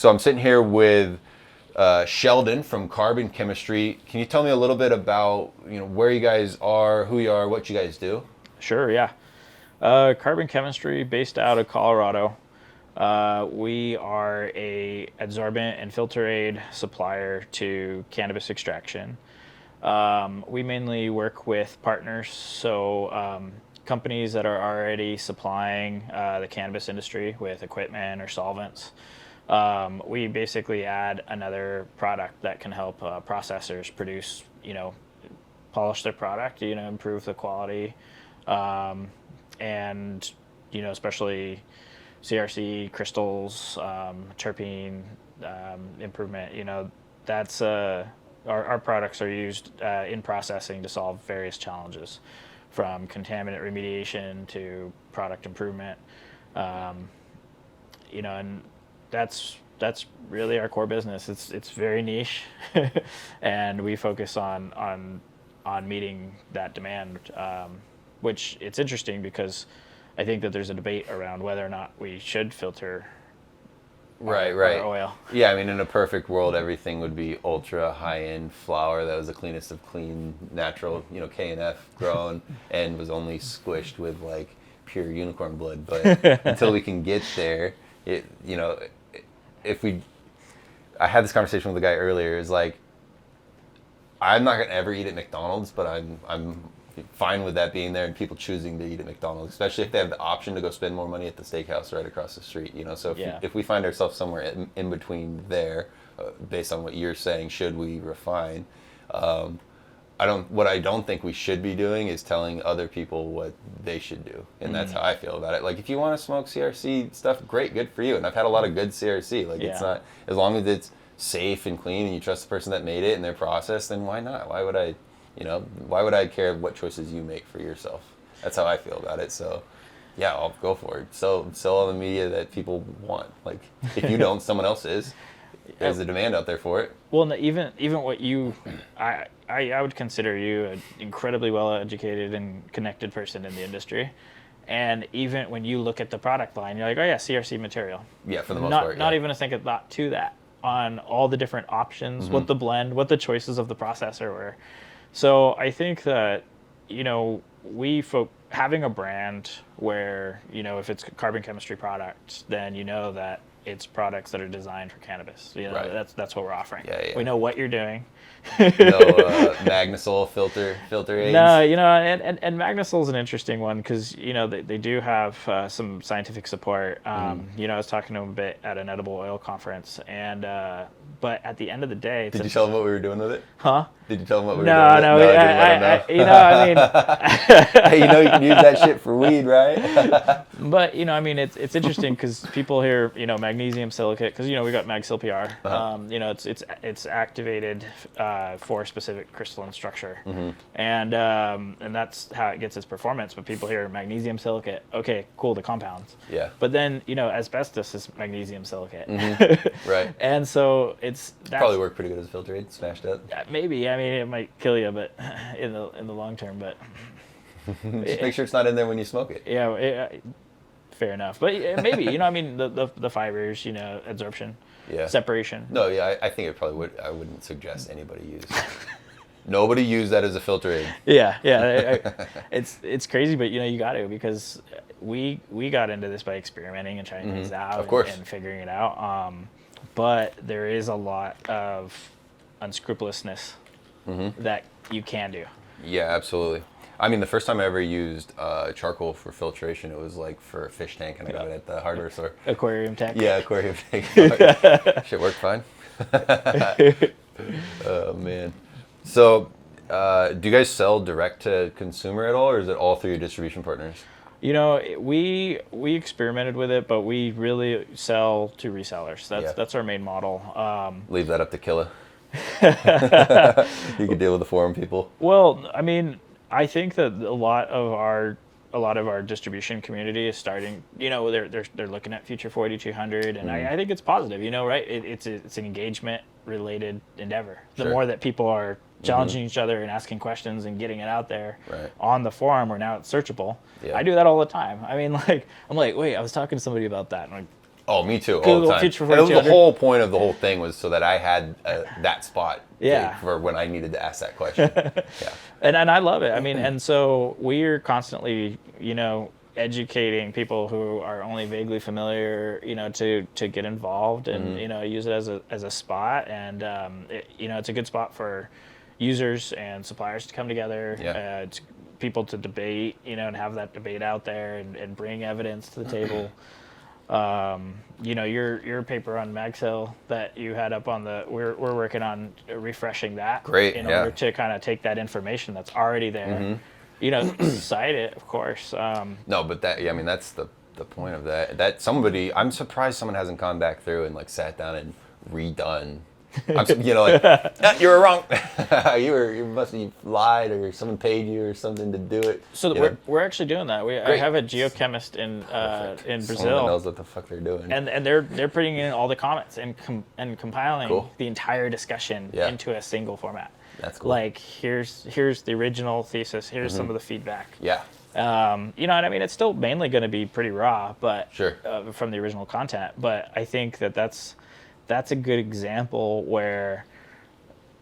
So I'm sitting here with Sheldon from Carbon Chemistry. Can you tell me a little bit about where you guys are, who you are, what you guys do? Sure, yeah. Carbon Chemistry, based out of Colorado. We are a adsorbent and filter aid supplier to cannabis extraction. We mainly work with partners, so companies that are already supplying the cannabis industry with equipment or solvents. We basically add another product that can help processors produce, polish their product, improve the quality, and especially CRC, crystals, terpene improvement. That's our products are used in processing to solve various challenges, from contaminant remediation to product improvement. And that's really our core business. It's very niche, and we focus on meeting that demand. Which it's interesting because I think that there's a debate around whether or not we should filter our oil. Yeah, I mean, in a perfect world, everything would be ultra high-end flower that was the cleanest of clean, natural, K&F grown, and was only squished with like pure unicorn blood. But until we can get there, I had this conversation with a guy earlier. It's like, I'm not gonna ever eat at McDonald's, but I'm fine with that being there and people choosing to eat at McDonald's, especially if they have the option to go spend more money at the steakhouse right across the street. So if we find ourselves somewhere in between there, based on what you're saying, should we refine? What I don't think we should be doing is telling other people what they should do, and that's how I feel about it. Like, if you want to smoke CRC stuff, great, good for you. And I've had a lot of good CRC. Like, it's not, as long as it's safe and clean and you trust the person that made it and their process, then why not? Why would I care what choices you make for yourself? That's how I feel about it. So, yeah, I'll go for it. Sell all the media that people want. Like, if you don't, someone else is. There's a demand out there for it. Well, even what I would consider you an incredibly well-educated and connected person in the industry. And even when you look at the product line, you're like, oh yeah, CRC material. Yeah, for the most part. Not even to think a thought to that on all the different options, what the blend, what the choices of the processor were. So I think that, having a brand where, if it's carbon chemistry products, then that it's products that are designed for cannabis. Right. That's what we're offering. Yeah. We know what you're doing. No Magnesol filter aids. No, and Magnesol is an interesting one because they do have some scientific support. I was talking to them a bit at an edible oil conference, and but at the end of the day, did you tell them what we were doing with it? Huh? Did you tell them what we were doing with it? No, Hey, you can use that shit for weed, right? But it's interesting because people hear magnesium silicate, because we got MagSil PR. It's activated for a specific crystalline structure, and that's how it gets its performance. But people hear magnesium silicate, okay, cool, the compounds. Yeah. But then asbestos is magnesium silicate, right? And so that's probably work pretty good as a filter aid, smashed up. Maybe, it might kill you, but in the long term, but just make sure it's not in there when you smoke it. Yeah, fair enough. But maybe the fibers, absorption. Yeah. Separation. No, yeah, I think it probably would. I wouldn't suggest anybody use. Nobody use that as a filter aid. Yeah. It's crazy, but you got to, because we got into this by experimenting and trying things out, of course, and figuring it out. But there is a lot of unscrupulousness that you can do. Yeah, absolutely. I mean, the first time I ever used charcoal for filtration, it was like for a fish tank, and I got it at the hardware store. Aquarium tank. Yeah, aquarium tank. Shit worked fine. Oh, man. So, do you guys sell direct to consumer at all, or is it all through your distribution partners? We experimented with it, but we really sell to resellers. That's our main model. Leave that up to Killa. You can deal with the forum people. Well, I think that a lot of our distribution community is starting. They're looking at Future 4200, and I think it's positive. Right? It's an engagement related endeavor. The more that people are challenging each other and asking questions and getting it out there on the forum, where now it's searchable. Yeah. I do that all the time. I'm like, wait, I was talking to somebody about that. And I'm like, Oh, me too. All Google the time. Future And the 4200. whole point of the whole thing was so that I had that spot Yeah. for when I needed to ask that question. Yeah. And I love it. I mean, and so we're constantly, educating people who are only vaguely familiar, to get involved and use it as a spot. And it's a good spot for users and suppliers to come together. Yeah. It's people to debate, and have that debate out there and bring evidence to the table. Your paper on MagSail that you had up on we're working on refreshing that. Great, in yeah. order to kind of take that information that's already there, cite it, of course. No, but that's the point of that. I'm surprised someone hasn't gone back through and like sat down and redone. You were wrong. you must have lied, or someone paid you or something to do it. So we're actually doing that. I have a geochemist in Brazil. Someone that knows what the fuck they're doing. And they're putting in all the comments and compiling Cool. the entire discussion Yeah. into a single format. That's cool. Like here's the original thesis. Here's some of the feedback. Yeah. You know what I mean? It's still mainly going to be pretty raw, but Sure. From the original content. But I think that's a good example where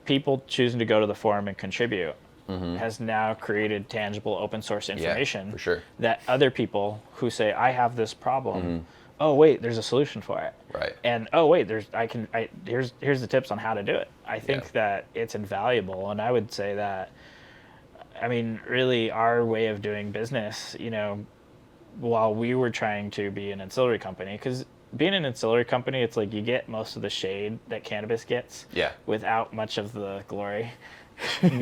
people choosing to go to the forum and contribute has now created tangible open source information. Yeah, for sure. That other people who say, I have this problem. Oh wait, there's a solution for it. Right. And oh wait, here's the tips on how to do it. I think that it's invaluable, and I would say that, I mean, really our way of doing business, while we were trying to be an ancillary company, because being an ancillary company, it's like you get most of the shade that cannabis gets without much of the glory.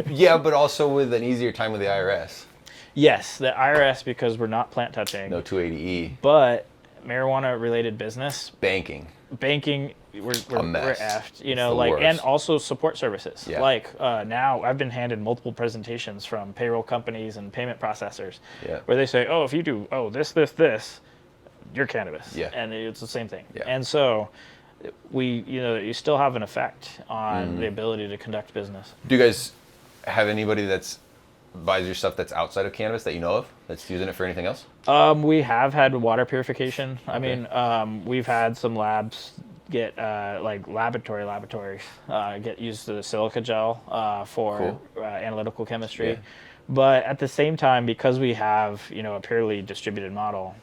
Yeah, but also with an easier time with the IRS. Yes, the IRS, because we're not plant touching. No 280E. But marijuana-related business, Banking. we're A mess. effed, It's the worst. and also support services. Yeah. Like now I've been handed multiple presentations from payroll companies and payment processors where they say, oh, if you do, this, you're cannabis. Yeah. And it's the same thing. Yeah. And so you still have an effect on the ability to conduct business. Do you guys have anybody that's buys your stuff that's outside of cannabis that you know of that's using it for anything else? We have had water purification. Okay. I mean, we've had some labs get like laboratories get used the silica gel for analytical chemistry. Yeah. But at the same time, because we have a purely distributed model,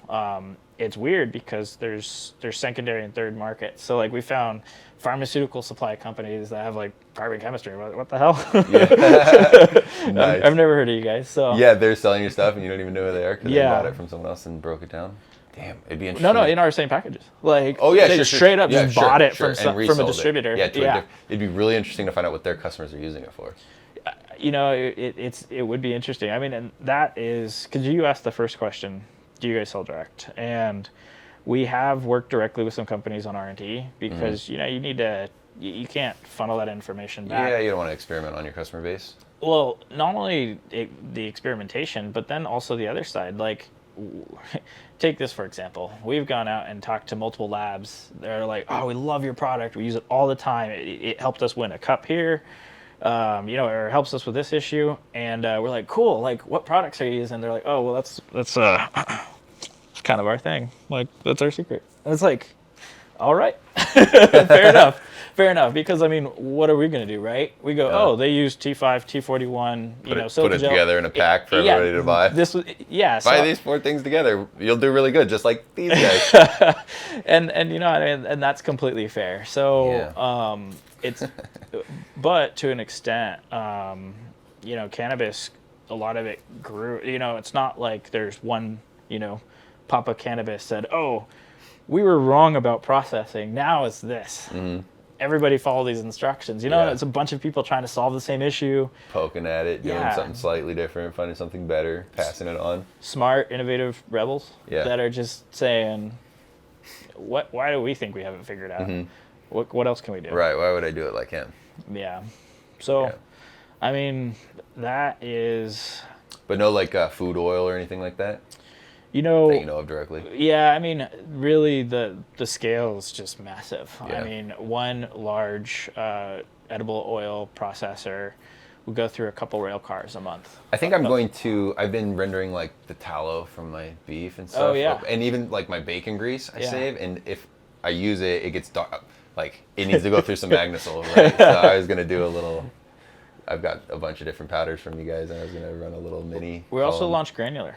it's weird because there's secondary and third markets. So like we found pharmaceutical supply companies that have like carbon chemistry. What the hell? Yeah. Nice. I've never heard of you guys. So yeah, they're selling your stuff and you don't even know who they are because Yeah. they bought it from someone else and broke it down. Damn, it'd be interesting. No, in our same packages. Like they sure, straight up yeah, just bought it and from a resold distributor. it. It'd be really interesting to find out what their customers are using it for. It would be interesting. I mean, and that is because you asked the first question, do you guys sell direct? And we have worked directly with some companies on R&D because you need to, you can't funnel that information back. Yeah, you don't want to experiment on your customer base. Well, not only the experimentation, but then also the other side. Like, take this for example. We've gone out and talked to multiple labs. They're like, oh, we love your product. We use it all the time. It helped us win a cup here. Or helps us with this issue, and we're like, cool. Like, what products are you using? They're like, oh, well, that's kind of our thing. Like, that's our secret. And it's like, all right, fair enough. Because I mean, what are we gonna do, right? We go, oh, they use T5, T41, put it together in a pack for everybody to buy. Buy these 4 things together, you'll do really good, just like these guys. and and that's completely fair. So it's, but to an extent, cannabis, a lot of it grew. It's not like there's one, Papa Cannabis said, oh, we were wrong about processing. Now it's this. Everybody follow these instructions. It's a bunch of people trying to solve the same issue. Poking at it, doing something slightly different, finding something better, passing it on. Smart, innovative rebels that are just saying, why do we think we haven't figured out? What else can we do? Right, why would I do it like him? Yeah. So, I mean, that is... But no like food oil or anything like that? That you know of directly? Yeah, I mean, really, the scale is just massive. Yeah. I mean, one large edible oil processor would go through a couple rail cars a month. I think I've been rendering like the tallow from my beef and stuff. Oh, yeah. And even like my bacon grease I save. And if I use it, it gets dark. Like, it needs to go through some Magnesol, right? So I was going to do a little... I've got a bunch of different powders from you guys, and I was going to run a little mini. We also launched granular,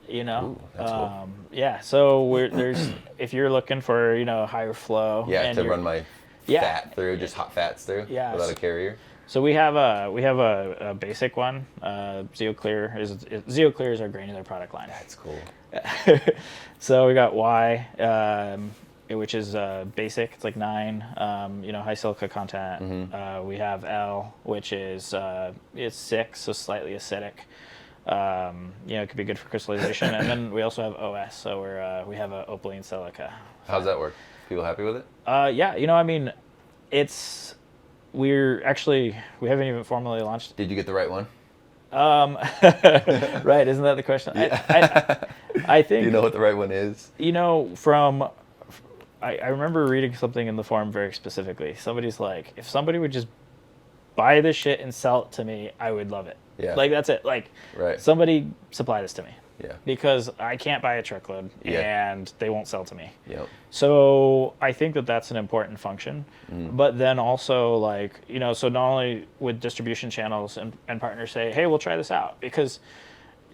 you know? Ooh, that's cool. Yeah, so there's, if you're looking for, you know, higher flow. Yeah, and to run my fat through, just hot fats through, without a carrier. So we have a basic one. ZeoClear is our granular product line. That's cool. So we got Y, which is basic. It's like 9. You know, high silica content. We have L, which is it's 6, so slightly acidic. You know, it could be good for crystallization. And then we also have OS, so we have a opaline silica. How's that work? People happy with it? Yeah, you know, I mean, we haven't even formally launched. Did you get the right one? Right, isn't that the question? Yeah. I think. Do you know what the right one is? You know, I remember reading something in the forum very specifically. Somebody's like, if somebody would just buy this shit and sell it to me, I would love it. Yeah. Like, that's it. Like, right. Somebody supply this to me. Yeah. Because I can't buy a truckload and they won't sell to me. Yep. So I think that that's an important function. But then also, like, you know, so not only with distribution channels and partners say, hey, we'll try this out. Because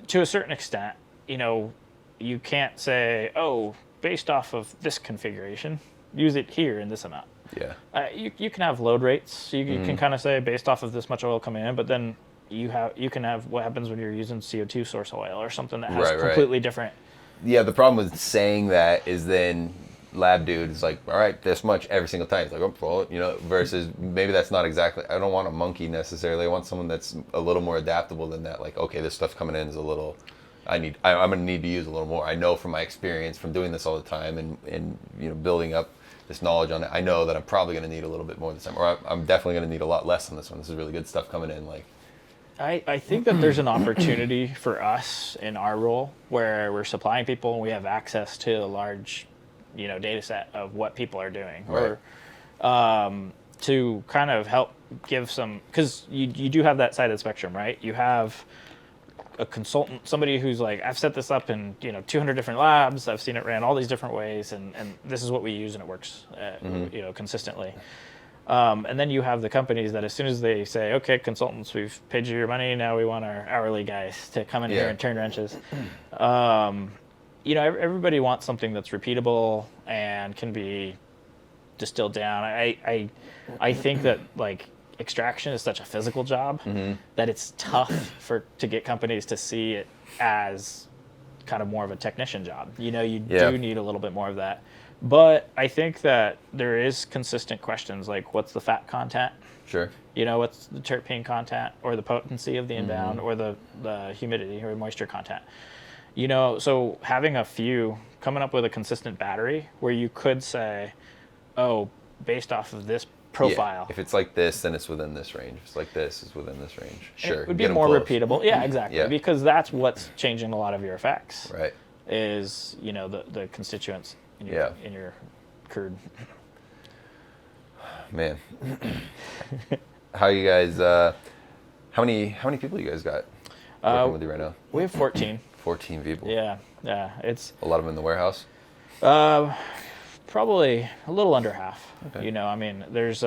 to a certain extent, you know, you can't say, oh, based off of this configuration, use it here in this amount. Yeah. You can have load rates. You can kind of say based off of this much oil coming in, but then you can have what happens when you're using CO2 source oil or something that has completely different. Yeah, the problem with saying that is then lab dude is like, all right, this much every single time. It's like, oh, well, you know, versus maybe that's not exactly, I don't want a monkey necessarily. I want someone that's a little more adaptable than that. Like, okay, this stuff coming in is a little, I'm going to need to use a little more. I know from my experience from doing this all the time and you know, building up this knowledge on it, I know that I'm probably going to need a little bit more this time, or I'm definitely going to need a lot less on this one. This is really good stuff coming in. Like, I think that there's an opportunity for us in our role where we're supplying people and we have access to a large, you know, data set of what people are doing, right. Or to kind of help give some, because you do have that side of the spectrum, right? You have a consultant, somebody who's like, I've set this up in, you know, 200 different labs. I've seen it ran all these different ways, and this is what we use, and it works, you know, consistently. And then you have the companies that as soon as they say, okay, consultants, we've paid you your money, now we want our hourly guys to come in here and turn wrenches. You know, everybody wants something that's repeatable and can be distilled down. I think that, like, extraction is such a physical job that it's tough to get companies to see it as kind of more of a technician job. You know, you do need a little bit more of that. But I think that there is consistent questions like, what's the fat content? Sure. You know, what's the terpene content or the potency of the inbound or the humidity or moisture content? You know, so having coming up with a consistent battery where you could say, oh, based off of this profile. Yeah. If it's like this, then it's within this range. If it's like this, it's within this range. Sure. It would be more repeatable. Yeah, exactly. Yeah. Because that's what's changing a lot of your effects. Right. Is, you know, the constituents in your curd. Man. How you guys how many people you guys got working with you right now? We have 14. 14 people. Yeah. It's a lot of them in the warehouse. Probably a little under half. Okay. You know, I mean, there's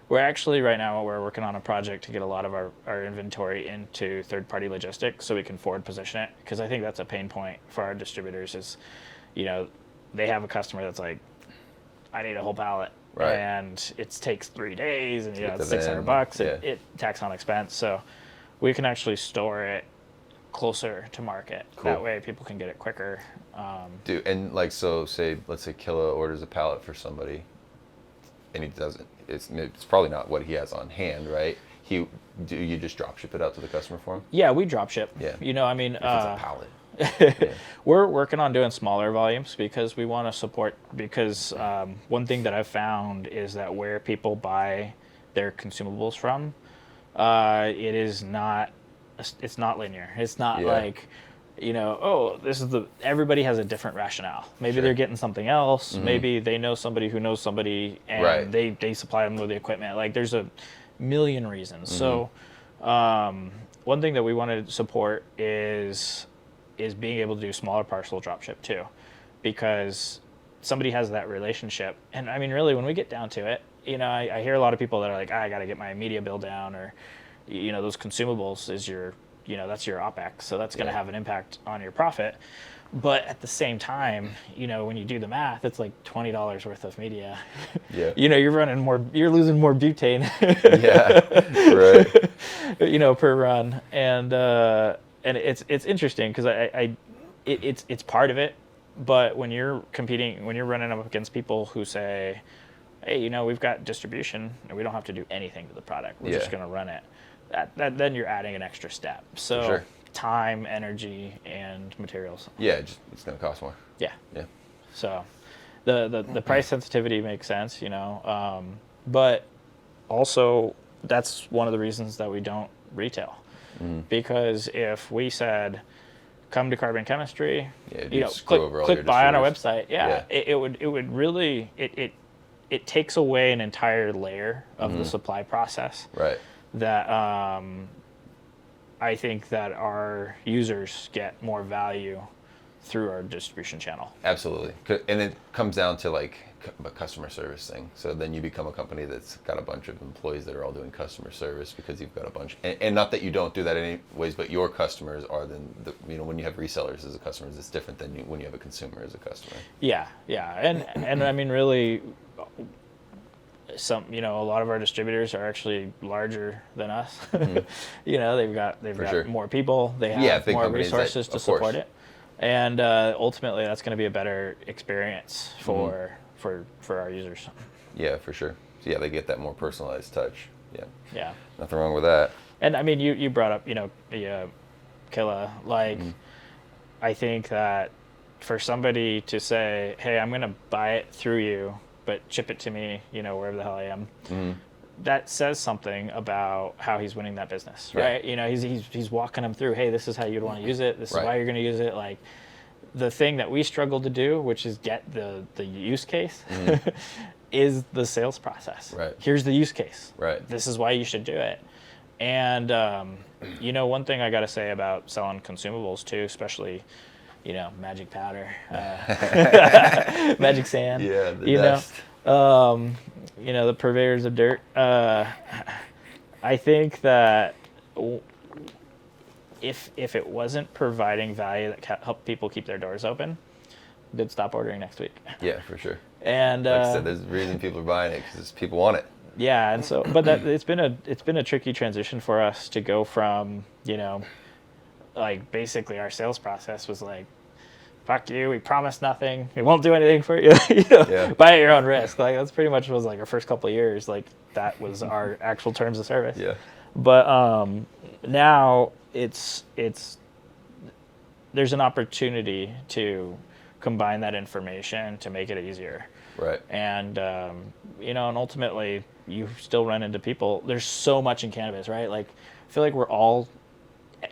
we're actually right now we're working on a project to get a lot of our inventory into third-party logistics so we can forward position it, because I think that's a pain point for our distributors is, you know, they have a customer that's like, I need a whole pallet. Right. And it takes 3 days and, you know, it's $600. It tax on expense. So we can actually store it closer to market. Cool. That way people can get it quicker. Dude, and like, so say, let's say Killa orders a pallet for somebody and he doesn't, it's probably not what he has on hand, right? Do you just drop ship it out to the customer for him? Yeah, we drop ship. Yeah. You know, I mean, if it's a pallet. We're working on doing smaller volumes because we want to support, because one thing that I've found is that where people buy their consumables from, it's not linear. It's not like, you know, oh, everybody has a different rationale. Maybe they're getting something else. Maybe they know somebody who knows somebody and they supply them with the equipment. Like, there's a million reasons. So one thing that we want to support is is being able to do smaller parcel dropship too, because somebody has that relationship. And I mean, really, when we get down to it, I hear a lot of people that are like, I got to get my media bill down, or, those consumables is your, that's your OPEX. So that's going to have an impact on your profit. But at the same time, when you do the math, it's like $20 worth of media. Yeah. You're losing more butane. Yeah. Right. Per run. And it's interesting because it's part of it. But when you're running up against people who say, hey, we've got distribution and we don't have to do anything to the product. We're just going to run it. Then you're adding an extra step. So For sure. Time, energy, and materials. Yeah, it's going to cost more. Yeah. Yeah. So the price sensitivity makes sense, but also that's one of the reasons that we don't retail. Because if we said, come to Carbon Chemistry, click buy on our website, it would really, it takes away an entire layer of the supply process. Right. That I think that our users get more value through our distribution channel. Absolutely. And it comes down to like a customer service thing. So then you become a company that's got a bunch of employees that are all doing customer service because you've got a bunch. And not that you don't do that anyways, but your customers are then, when you have resellers as a customer, it's different than when you have a consumer as a customer. Yeah. And I mean, really, a lot of our distributors are actually larger than us. They've got sure. more people. They have more resources to support it. And ultimately, that's going to be a better experience for our users. Yeah, for sure. So yeah, they get that more personalized touch. Yeah. Yeah. Nothing wrong with that. And I mean, you brought up, Killa. Like, I think that for somebody to say, hey, I'm going to buy it through you, but ship it to me, wherever the hell I am. That says something about how he's winning that business, right? He's walking them through, hey, this is how you'd want to use it. This is why you're going to use it. Like, the thing that we struggle to do, which is get the use case, is the sales process. Right. Here's the use case. Right. This is why you should do it. And, one thing I got to say about selling consumables too, especially, magic powder, magic sand. Yeah, the dust. The purveyors of dirt. I think that if it wasn't providing value that helped people keep their doors open, they'd stop ordering next week. Yeah, for sure. And like I said, there's a reason people are buying it because people want it. Yeah, and so, but it's been a tricky transition for us to go from, like basically our sales process was like, fuck you, we promise nothing, we won't do anything for you, buy at your own risk. Like that's pretty much was like our first couple of years, like that was our actual terms of service. Yeah. But now it's there's an opportunity to combine that information to make it easier. Right. And and ultimately you still run into people. There's so much in cannabis, right? Like I feel like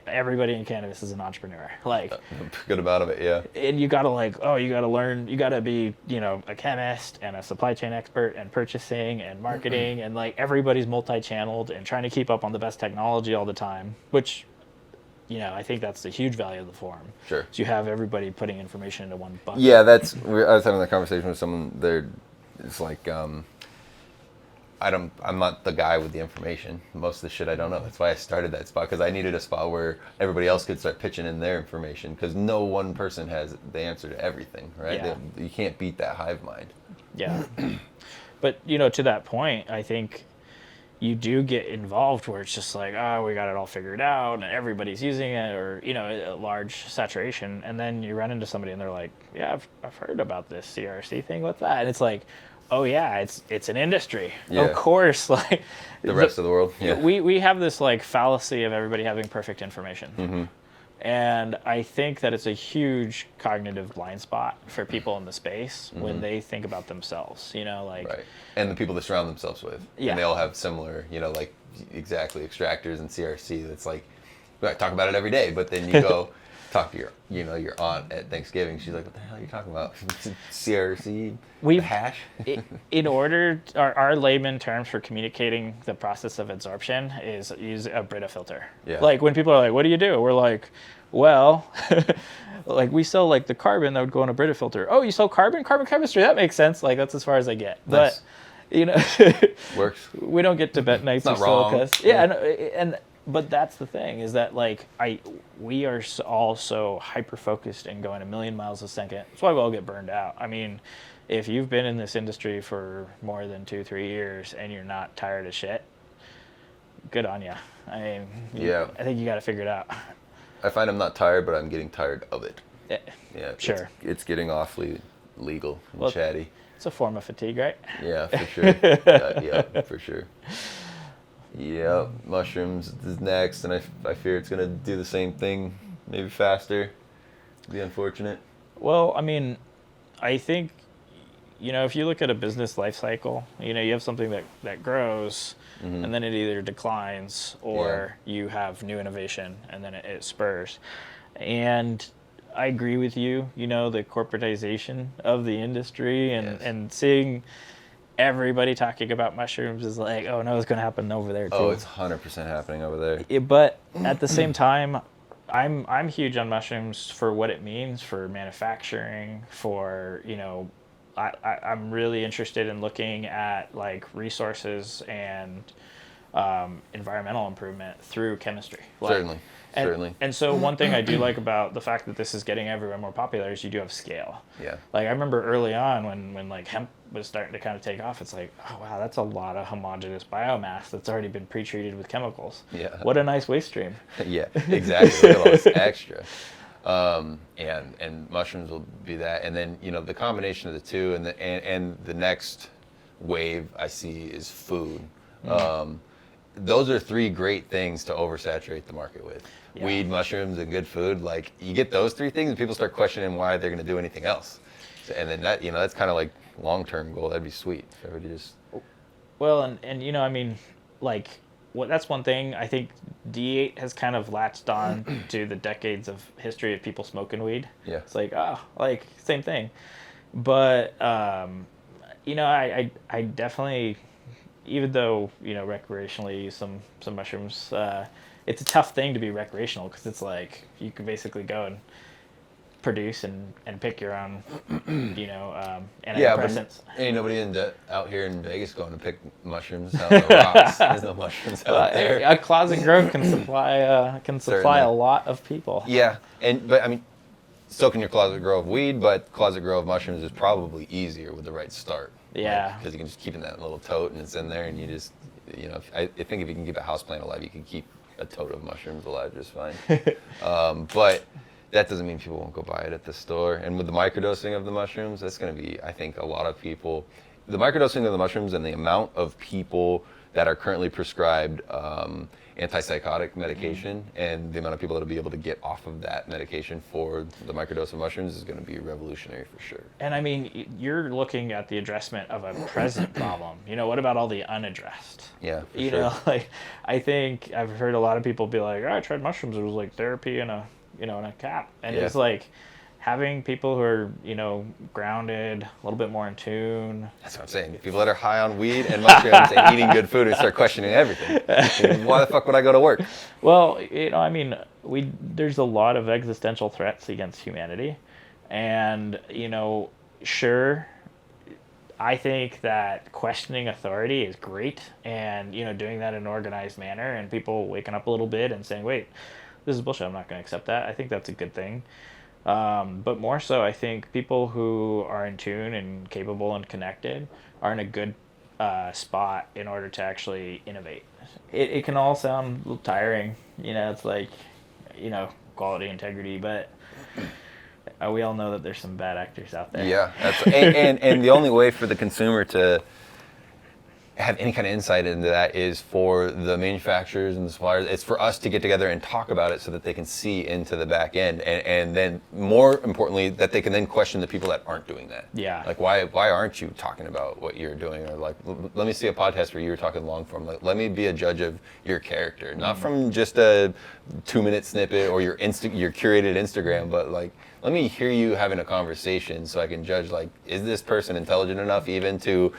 everybody in cannabis is an entrepreneur. Like a good amount of it, yeah. And you gotta learn, you gotta be, a chemist and a supply chain expert and purchasing and marketing and like everybody's multi-channeled and trying to keep up on the best technology all the time, which I think that's the huge value of the forum. Sure. So you have everybody putting information into one bucket. Yeah, I was having that conversation with someone there. It's like, I'm not the guy with the information. Most of the shit I don't know. That's why I started that spot, because I needed a spot where everybody else could start pitching in their information, because no one person has the answer to everything, right? Yeah. You can't beat that hive mind. Yeah. But, to that point, I think you do get involved where it's just like, we got it all figured out and everybody's using it, or, a large saturation. And then you run into somebody and they're like, yeah, I've heard about this CRC thing. What's that? And it's like, oh yeah, it's an industry. Yeah. Of course, like the rest of the world. Yeah. We have this like fallacy of everybody having perfect information. Mm-hmm. And I think that it's a huge cognitive blind spot for people in the space when they think about themselves, like right. And the people they surround themselves with. Yeah. And they all have similar, like exactly extractors and CRC. That's like, I talk about it every day, but then you go talk to your aunt at Thanksgiving. She's like, "What the hell are you talking about? CRC, We've hash." in order, our layman terms for communicating the process of adsorption is use a Brita filter. Yeah. Like when people are like, "What do you do?" We're like, "Well, like we sell like the carbon that would go in a Brita filter." Oh, you sell carbon chemistry? That makes sense. Like that's as far as I get. Nice. But you know, Works. we don't get Tibetanites or silicas. Yeah, and but that's the thing is that like we are all so hyper focused and going a million miles a second. That's why we all get burned out. I mean, if you've been in this industry for more than 2-3 years and you're not tired of shit, good on you. I mean, Yeah. I think you got to figure it out. I find I'm not tired, but I'm getting tired of it. Yeah. Sure. It's getting awfully legal and chatty. It's a form of fatigue, right? Yeah, for sure. Yeah, for sure. Yeah, mushrooms is next, and I fear it's gonna do the same thing, maybe faster. Be unfortunate. Well, I mean, I think, if you look at a business life cycle, you have something that grows, and then it either declines or you have new innovation, and then it spurs. And I agree with you, the corporatization of the industry and seeing everybody talking about mushrooms is like, oh no, it's going to happen over there too. Oh, it's 100% happening over there. But at the same time, I'm huge on mushrooms for what it means for manufacturing, for, I'm really interested in looking at like resources and environmental improvement through chemistry. Certainly. Certainly. And so one thing I do like about the fact that this is getting everywhere more popular is you do have scale. Yeah. Like I remember early on when like hemp was starting to kind of take off, it's like, oh wow, that's a lot of homogeneous biomass that's already been pre-treated with chemicals. Yeah. What a nice waste stream. Yeah, exactly. Look at all this extra. And mushrooms will be that. And then, the combination of the two and the next wave I see is food. Those are three great things to oversaturate the market with. Yeah. Weed, mushrooms, and good food. Like you get those three things and people start questioning why they're going to do anything else. So, and then that, that's kind of like long-term goal. That'd be sweet. If everybody just... Well, and I mean, like, that's one thing. I think D8 has kind of latched on to the decades of history of people smoking weed. Yeah. It's like, same thing. But, I definitely, even though, recreationally use some mushrooms, it's a tough thing to be recreational because it's like you can basically go and produce and pick your own, antidepressants. Yeah, but ain't nobody out here in Vegas going to pick mushrooms out of the rocks. There's no mushrooms out there. A closet grow can supply a lot of people. Yeah, but I mean, so can your closet grow of weed, but closet grow of mushrooms is probably easier with the right start. Yeah. Because you can just keep it in that little tote and it's in there, and you just, I think if you can keep a houseplant alive, you can keep a tote of mushrooms alive just fine. But that doesn't mean people won't go buy it at the store. And with the microdosing of the mushrooms, that's going to be, I think, a lot of people. The microdosing of the mushrooms and the amount of people that are currently prescribed antipsychotic medication and the amount of people that will be able to get off of that medication for the microdose of mushrooms is going to be revolutionary for sure. And I mean, you're looking at the addressment of a present problem. What about all the unaddressed? Yeah, for sure. Like I think I've heard a lot of people be like, oh, I tried mushrooms. It was like therapy in a cap. And it's like having people who are, grounded, a little bit more in tune. That's what I'm saying. People that are high on weed and mushrooms and eating good food and start questioning everything. Why the fuck would I go to work? Well, I mean, there's a lot of existential threats against humanity. And, sure, I think that questioning authority is great. And, doing that in an organized manner and people waking up a little bit and saying, wait, this is bullshit, I'm not going to accept that. I think that's a good thing. But more so, I think people who are in tune and capable and connected are in a good spot in order to actually innovate. It can all sound a little tiring, it's like, quality, integrity, but we all know that there's some bad actors out there. Yeah, and the only way for the consumer to have any kind of insight into that is for the manufacturers and the suppliers. It's for us to get together and talk about it so that they can see into the back end, and then more importantly, that they can then question the people that aren't doing that. Yeah. Like, why aren't you talking about what you're doing? Or like, let me see a podcast where you were talking long form. Like, let me be a judge of your character, not from just a 2-minute snippet or your curated Instagram, but like, let me hear you having a conversation so I can judge, like, is this person intelligent enough even to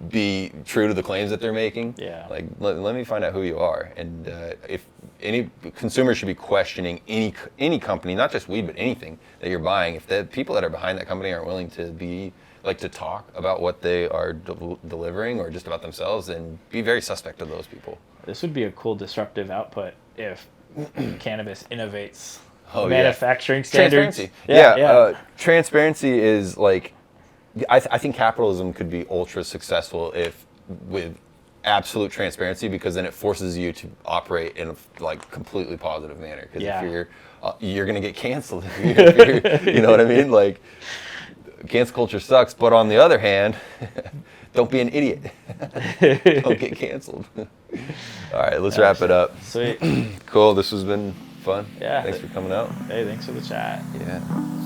be true to the claims that they're making? Yeah. Like, let me find out who you are. And if any consumer should be questioning any company, not just weed, but anything that you're buying, if the people that are behind that company aren't willing to be, like, to talk about what they are delivering or just about themselves, then be very suspect of those people. This would be a cool disruptive output if cannabis innovates Oh, manufacturing standards. Transparency. Transparency is like, I think capitalism could be ultra successful if with absolute transparency, because then it forces you to operate in a like completely positive manner. Because if you're going to get canceled. If you're, you know what I mean? Like, cancel culture sucks. But on the other hand, don't be an idiot. Don't get canceled. All right, let's wrap it up. Sweet. Cool. This has been fun. Yeah. Thanks for coming out. Hey, thanks for the chat. Yeah.